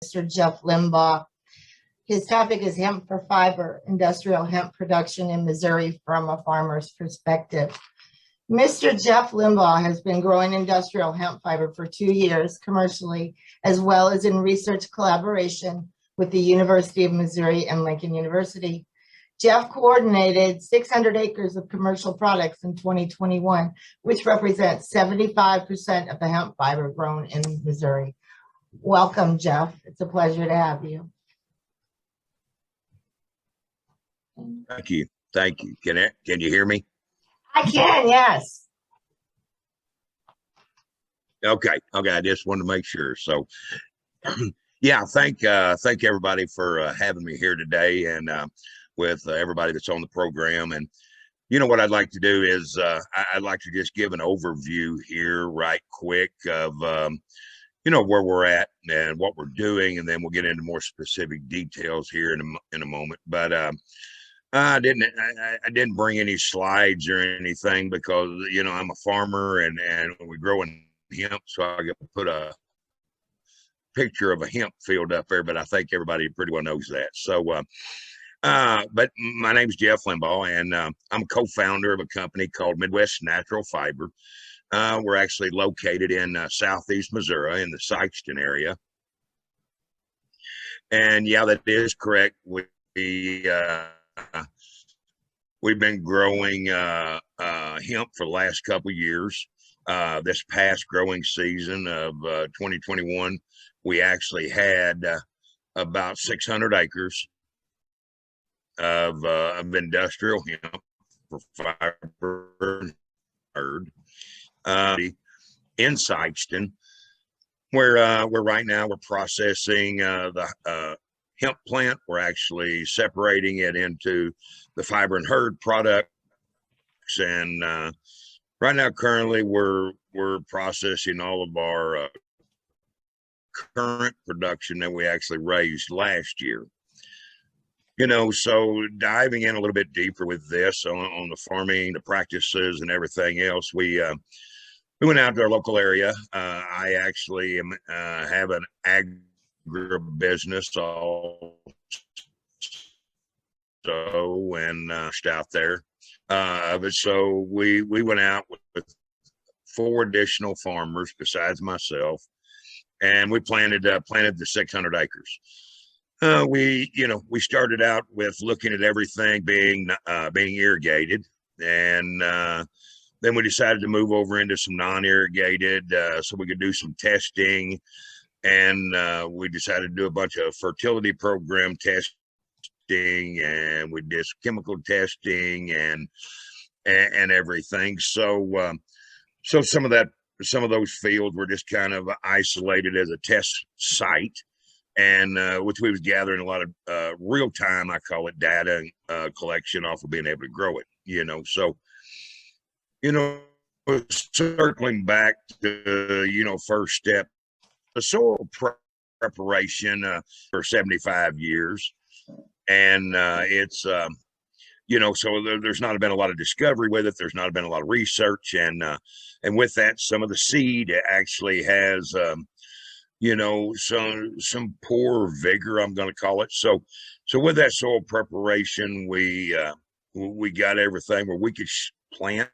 Mr. Jeff Limbaugh. His topic is hemp for fiber, industrial hemp production in Missouri from a farmer's perspective. Mr. Jeff Limbaugh has been growing industrial hemp fiber for 2 years commercially, as well as in research collaboration with the University of Missouri and Lincoln University. Jeff coordinated 600 acres of commercial products in 2021, which represents 75% of the hemp fiber grown in Missouri. Welcome, Jeff. It's a pleasure to have you. Thank you. Thank you. Can you hear me? I can, yes. Okay. I just wanted to make sure. So, yeah, thank everybody for having me here today, and with everybody that's on the program. And you know what I'd like to do is I'd like to just give an overview here, right quick, of you know, where we're at and what we're doing, and then we'll get into more specific details here in a moment. But I didn't bring any slides or anything because, you know, I'm a farmer and we grow in hemp, so I got to put a picture of a hemp field up there, but I think everybody pretty well knows that. So, but my name is Jeff Limbaugh, and I'm a co-founder of a company called MIHFF Natural Fiber. We're actually located in southeast Missouri in the Sikeston area. And yeah, that is correct. We've been growing hemp for the last couple of years. This past growing season of 2021, we actually had about 600 acres of industrial hemp for fiber and herd in Sikeston, where right now we're processing the hemp plant. We're actually separating it into the fiber and herd products, and right now currently we're processing all of our current production that we actually raised last year. You know, so diving in a little bit deeper with this on the farming, the practices, and everything else, we went out to our local area. I actually have an agribusiness also, and out there. So we went out with 4 additional farmers besides myself, and we planted the 600 acres. We started out with looking at everything being irrigated, and then we decided to move over into some non-irrigated so we could do some testing, and we decided to do a bunch of fertility program testing, and we did some chemical testing and everything. So some of those fields were just kind of isolated as a test site, and which we was gathering a lot of real time, I call it, data collection off of being able to grow it, you know. So, you know, circling back to, you know, first step, the soil preparation for 75 years. And it's, you know, so there's not been a lot of discovery with it. There's not been a lot of research. And with that, some of the seed actually has, you know, some poor vigor, I'm going to call it. So with that soil preparation, we got everything where we could plant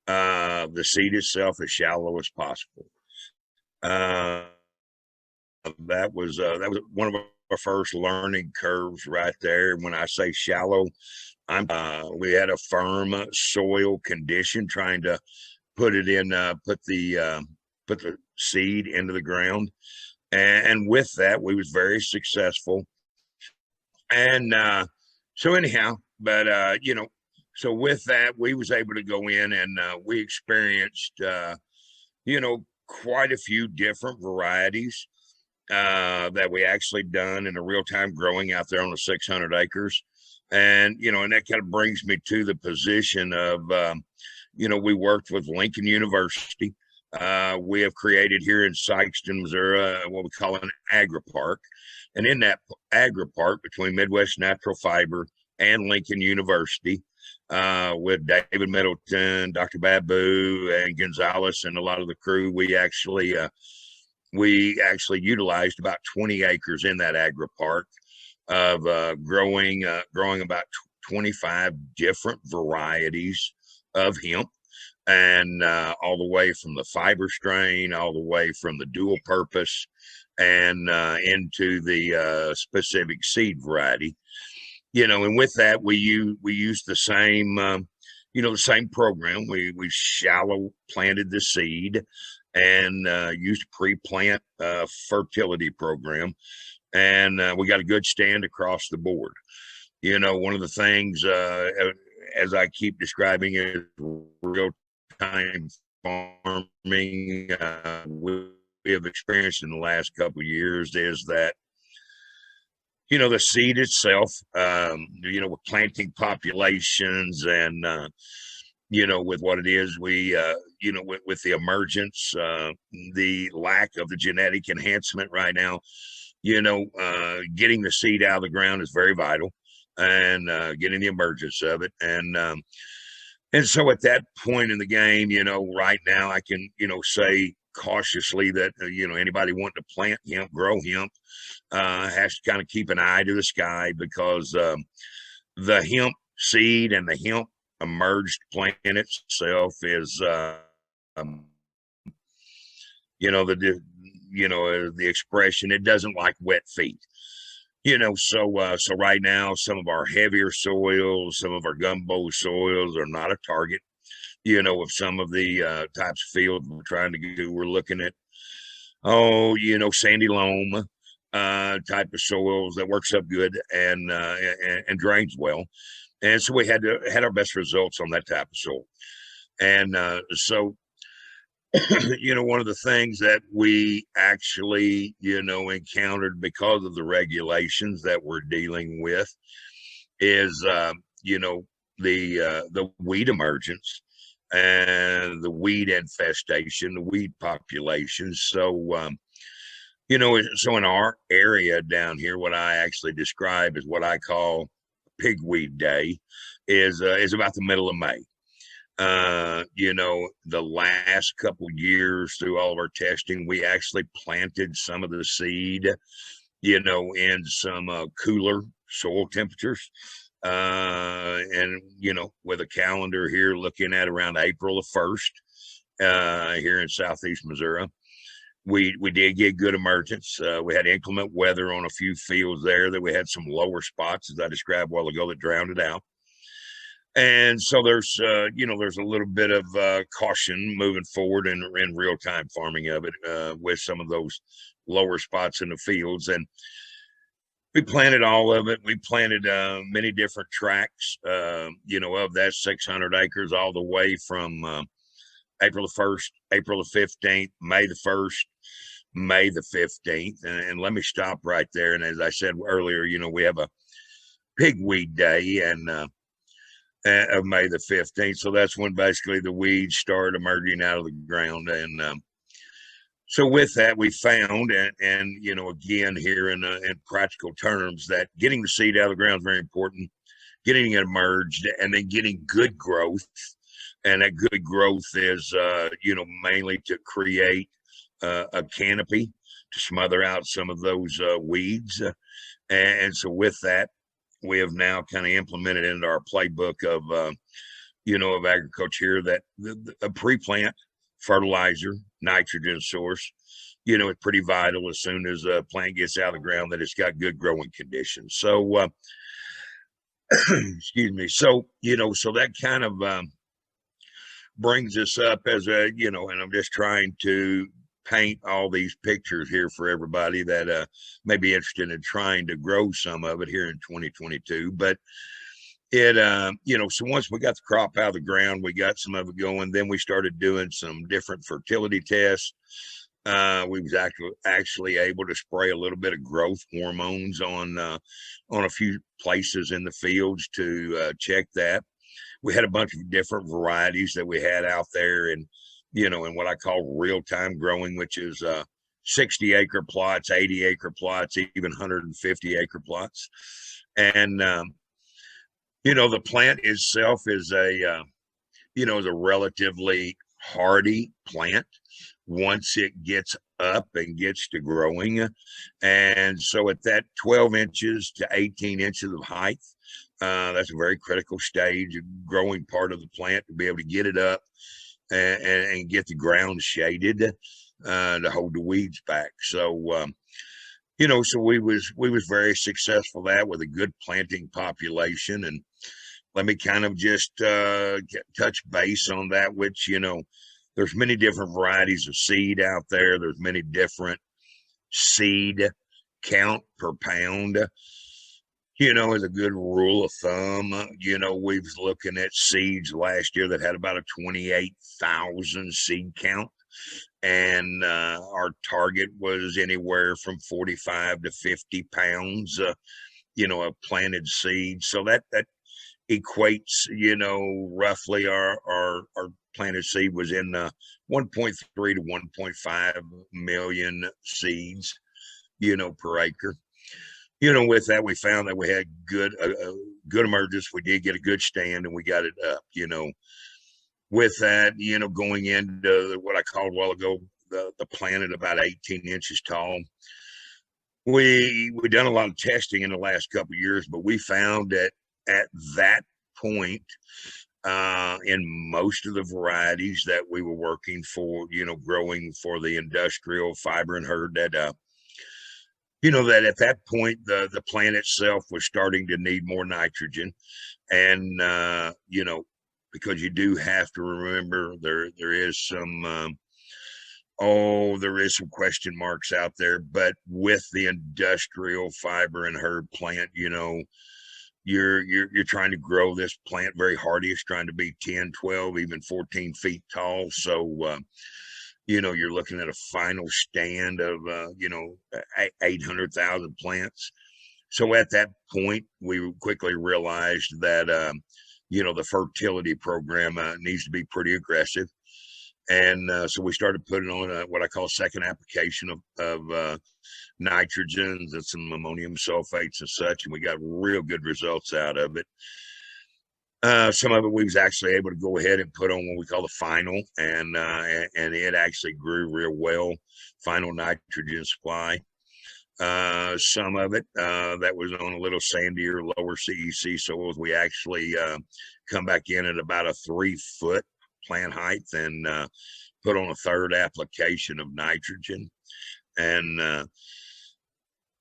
the seed itself as shallow as possible. That was one of our first learning curves right there. When I say shallow, we had a firm soil condition trying to put it in, put the seed into the ground, and with that we was very successful. And so anyhow, but you know, so with that we was able to go in and we experienced you know, quite a few different varieties that we actually done in a real-time growing out there on the 600 acres. And you know, and that kind of brings me to the position of you know, we worked with Lincoln University. We have created here in Sikeston, Missouri, what we call an agri-park. And in that agri-park between MIHFF Natural Fiber and Lincoln University, with David Middleton, Dr. Babu, and Gonzalez, and a lot of the crew, we actually we actually utilized about 20 acres in that agri park of growing about 25 different varieties of hemp, and all the way from the fiber strain, all the way from the dual purpose, and into the specific seed variety. And with that, we use the same the same program. We shallow planted the seed and used pre-plant fertility program, and we got a good stand across the board. One of the things, as I keep describing, is real-time farming we have experienced in the last couple of years is that the seed itself, with planting populations and with what it is, we with the emergence, the lack of the genetic enhancement right now, getting the seed out of the ground is very vital, and getting the emergence of it. And so at that point in the game, right now I can, say cautiously that, anybody wanting to plant hemp, grow hemp, has to kind of keep an eye to the sky, because the hemp seed and the hemp emerged plant itself is, the expression, it doesn't like wet feet. So right now, some of our heavier soils, some of our gumbo soils are not a target, of some of the types of fields we're trying to do. We're looking at, sandy loam type of soils that works up good and drains well. And so we had our best results on that type of soil. And so one of the things that we actually, encountered because of the regulations that we're dealing with is, the weed emergence and the weed infestation, the weed populations. So, so in our area down here, what I actually describe as what I call pigweed day is about the middle of May. The last couple years through all of our testing, we actually planted some of the seed, in some cooler soil temperatures. And, with a calendar here looking at around April the 1st, here in Southeast Missouri, we did get good emergence. We had inclement weather on a few fields there that we had some lower spots, as I described a while ago, that drowned it out. And so there's a little bit of caution moving forward in real-time farming of it, with some of those lower spots in the fields. And we planted all of it. We planted many different tracts, of that 600 acres, all the way from April the 1st, April the 15th, May the 1st, May the 15th. And let me stop right there. And as I said earlier, we have a pigweed day and of May the 15th. So that's when basically the weeds start emerging out of the ground. And so with that, we found, and again, here in practical terms, that getting the seed out of the ground is very important, getting it emerged, and then getting good growth. And that good growth is, mainly to create a canopy to smother out some of those weeds. And so with that, we have now kind of implemented into our playbook of, of agriculture here, that a pre-plant fertilizer, nitrogen source, is pretty vital as soon as a plant gets out of the ground, that it's got good growing conditions. So, excuse me. So, so that kind of brings us up as a, and I'm just trying to paint all these pictures here for everybody that may be interested in trying to grow some of it here in 2022. But it, so once we got the crop out of the ground, we got some of it going, then we started doing some different fertility tests. We was actually able to spray a little bit of growth hormones on a few places in the fields to check that. We had a bunch of different varieties that we had out there, and in what I call real-time growing, which is 60-acre plots, 80-acre plots, even 150-acre plots. And the plant itself is a relatively hardy plant once it gets up and gets to growing. And so at that 12 inches to 18 inches of height, that's a very critical stage, a growing part of the plant, to be able to get it up and get the ground shaded to hold the weeds back. So so we was very successful that with a good planting population. And let me kind of just touch base on that, which, there's many different varieties of seed out there. There's many different seed count per pound. As a good rule of thumb, we was looking at seeds last year that had about a 28,000 seed count. And our target was anywhere from 45 to 50 pounds, of planted seed. So that equates, roughly our planted seed was in 1.3 to 1.5 million seeds, per acre. With that, we found that we had good emergence. We did get a good stand, and we got it up. With that, going into what I called a while ago, the plant at about 18 inches tall. We done a lot of testing in the last couple of years, but we found that at that point, in most of the varieties that we were working for, growing for the industrial fiber and herd, that that at that point the plant itself was starting to need more nitrogen. And because you do have to remember there is some question marks out there. But with the industrial fiber and herd plant, you're trying to grow this plant very hardy. It's trying to be 10, 12, even 14 feet tall. So you're looking at a final stand of 800,000 plants. So at that point, we quickly realized that the fertility program needs to be pretty aggressive. And so we started putting on what I call second application of nitrogens and some ammonium sulfates and such, and we got real good results out of it. Some of it we was actually able to go ahead and put on what we call the final, and it actually grew real well, final nitrogen supply. Some of it that was on a little sandier, lower CEC soils, we actually come back in at about a 3-foot plant height and put on a third application of nitrogen. And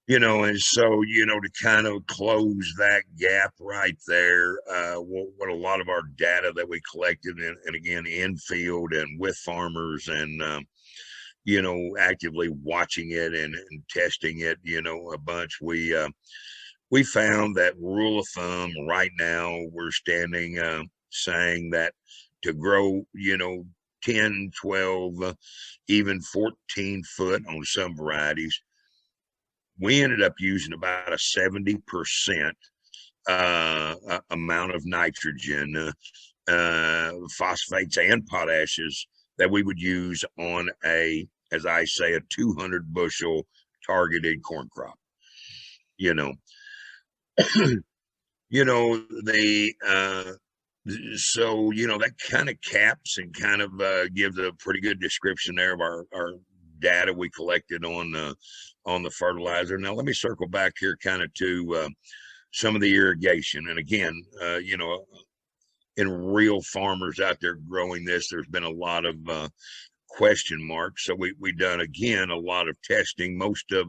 and so to kind of close that gap right there, what a lot of our data that we collected, and again in field and with farmers, and actively watching it and testing it, a bunch, we found that rule of thumb right now we're standing saying that to grow 10, 12, even 14 foot on some varieties, we ended up using about a 70% amount of nitrogen, phosphates and potashes that we would use on as I say, a 200 bushel targeted corn crop. So that kind of caps and kind of gives a pretty good description there of our data we collected on the fertilizer. Now let me circle back here kind of to some of the irrigation. And again, in real farmers out there growing this, there's been a lot of question marks. So we done again a lot of testing. Most of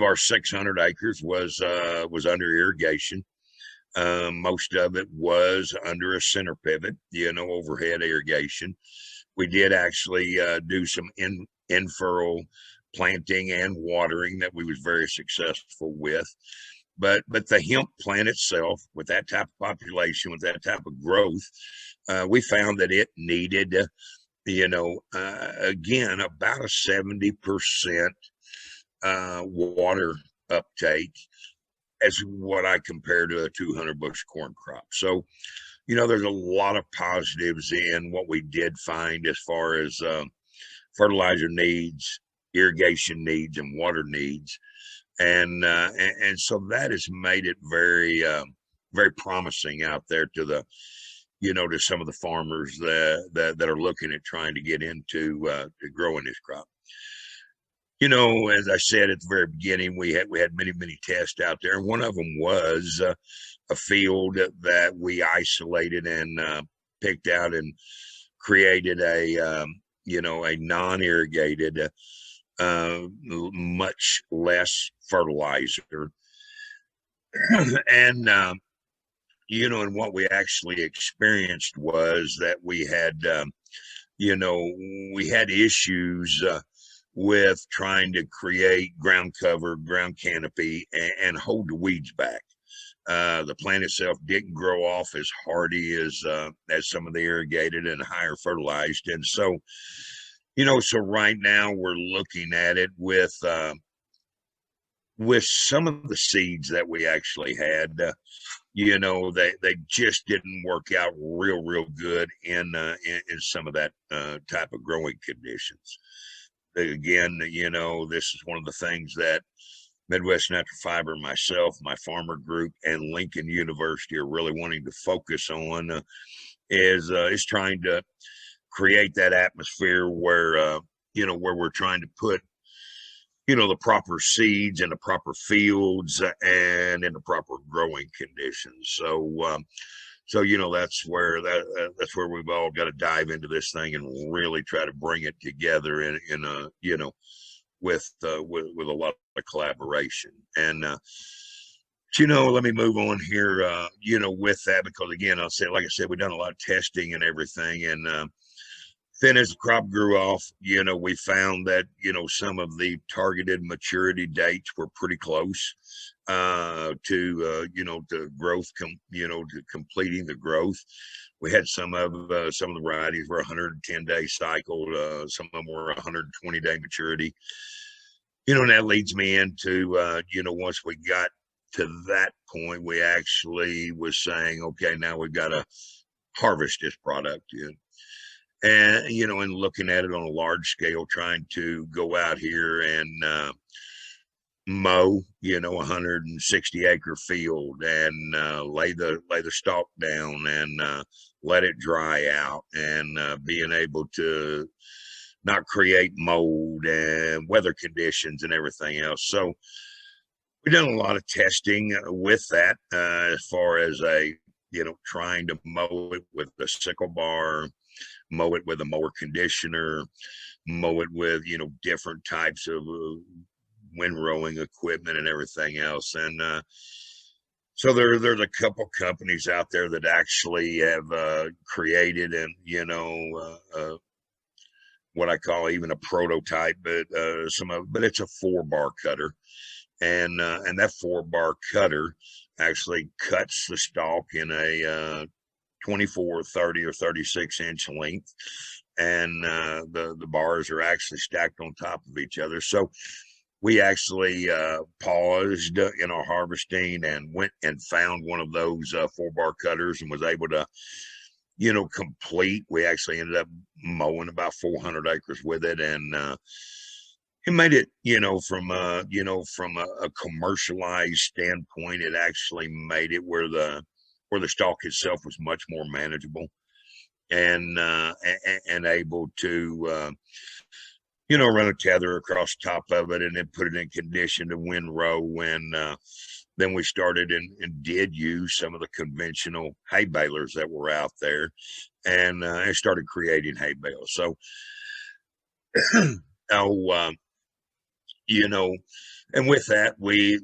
our 600 acres was under irrigation. Most of it was under a center pivot, overhead irrigation. We did actually do some in-furrow planting and watering that we was very successful with. But the hemp plant itself, with that type of population, with that type of growth, we found that it needed, again, about a 70% water uptake as what I compare to a 200 bushel corn crop. So, there's a lot of positives in what we did find as far as fertilizer needs, irrigation needs, and water needs. And so that has made it very, very promising out there to to some of the farmers that are looking at trying to get into to growing this crop. As I said at the very beginning, we had many tests out there, and one of them was a field that we isolated and picked out and created a non-irrigated, much less fertilizer, and and what we actually experienced was that we had issues with trying to create ground cover, ground canopy, and hold the weeds back. The plant itself didn't grow off as hardy as some of the irrigated and higher fertilized. And so, so right now we're looking at it with some of the seeds that we actually had. They just didn't work out real good in some of that type of growing conditions. Again, this is one of the things that Midwest Natural Fiber, myself, my farmer group, and Lincoln University are really wanting to focus on is trying to create that atmosphere where where we're trying to put the proper seeds in the proper fields and in the proper growing conditions. So that's where we've all got to dive into this thing and really try to bring it together in a with a lot of collaboration. And let me move on here with that, because again, like I said, we've done a lot of testing and everything, and then as the crop grew off, we found that some of the targeted maturity dates were pretty close to growth, to completing the growth. We had some of the varieties were 110-day cycle, some of them were 120-day maturity. And that leads me into once we got to that point, we actually was saying, okay, now we've got to harvest this product. And and looking at it on a large scale, trying to go out here and mow, 160-acre field and lay the stalk down and let it dry out, and being able to not create mold and weather conditions and everything else. So we've done a lot of testing with that as far as trying to mow it with the sickle bar, mow it with a mower conditioner, mow it with different types of windrowing equipment and everything else. And so there's a couple companies out there that actually have created and what I call even a prototype, but but it's a 4-bar cutter, and that 4-bar cutter actually cuts the stalk in a 24, 30, or 36-inch length, and the bars are actually stacked on top of each other. So we actually paused in our harvesting and went and found one of those 4-bar cutters and was able to complete. We actually ended up mowing about 400 acres with it, and it made it from a commercialized standpoint, it actually made it where the stalk itself was much more manageable and able to run a tether across the top of it and then put it in condition to windrow. When then we started and did use some of the conventional hay balers that were out there, and started creating hay bales. So and with that, we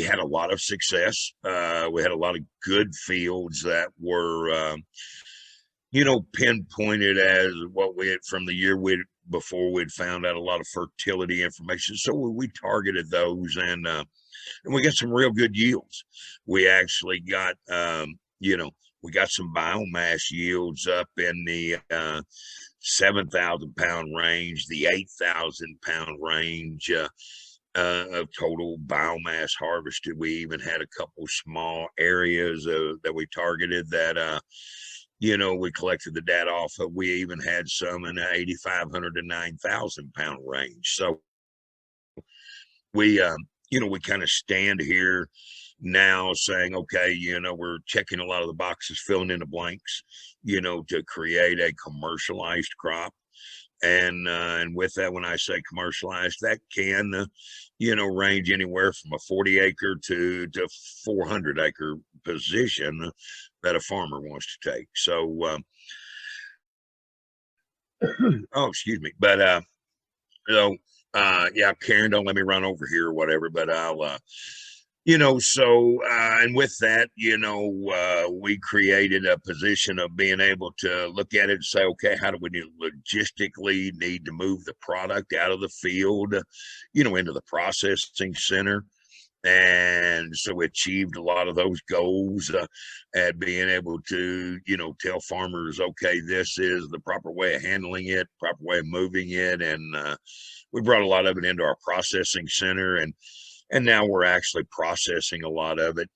had a lot of success. We had a lot of good fields that were pinpointed as what we had from the year before we'd found out a lot of fertility information. So we targeted those, and we got some real good yields. We actually got we got some biomass yields up in the 7,000 pound range, the 8,000 pound range of total biomass harvested. We even had a couple small areas that we targeted that we collected the data off of. We even had some in the 8,500 to 9,000 pound range. So we we kind of stand here now saying, okay, we're checking a lot of the boxes, filling in the blanks. to create a commercialized crop. And with that, when I say commercialized, that can, range anywhere from a 40-acre to 400-acre position that a farmer wants to take. So, oh, excuse me, but yeah, Karen, don't let me run over here or whatever, but I'll. And with that, we created a position of being able to look at it and say, okay, how do we logistically need to move the product out of the field, into the processing center? And so we achieved a lot of those goals at being able to, tell farmers, okay, this is the proper way of handling it, proper way of moving it. And we brought a lot of it into our processing center, and now we're actually processing a lot of it.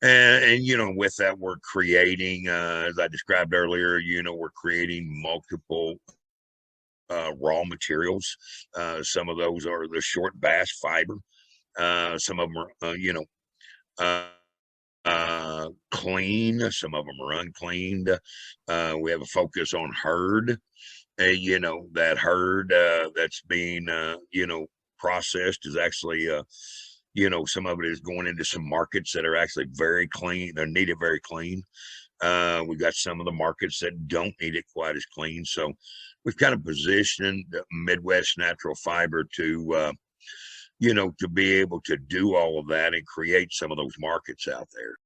And with that, we're creating, as I described earlier, we're creating multiple raw materials. Some of those are the short bass fiber. Some of them are, clean. Some of them are uncleaned. We have a focus on herd. That herd that's being, processed is actually, some of it is going into some markets that are actually very clean. They're needed very clean. We got some of the markets that don't need it quite as clean. So we've kind of positioned Midwest Natural Fiber to, to be able to do all of that and create some of those markets out there.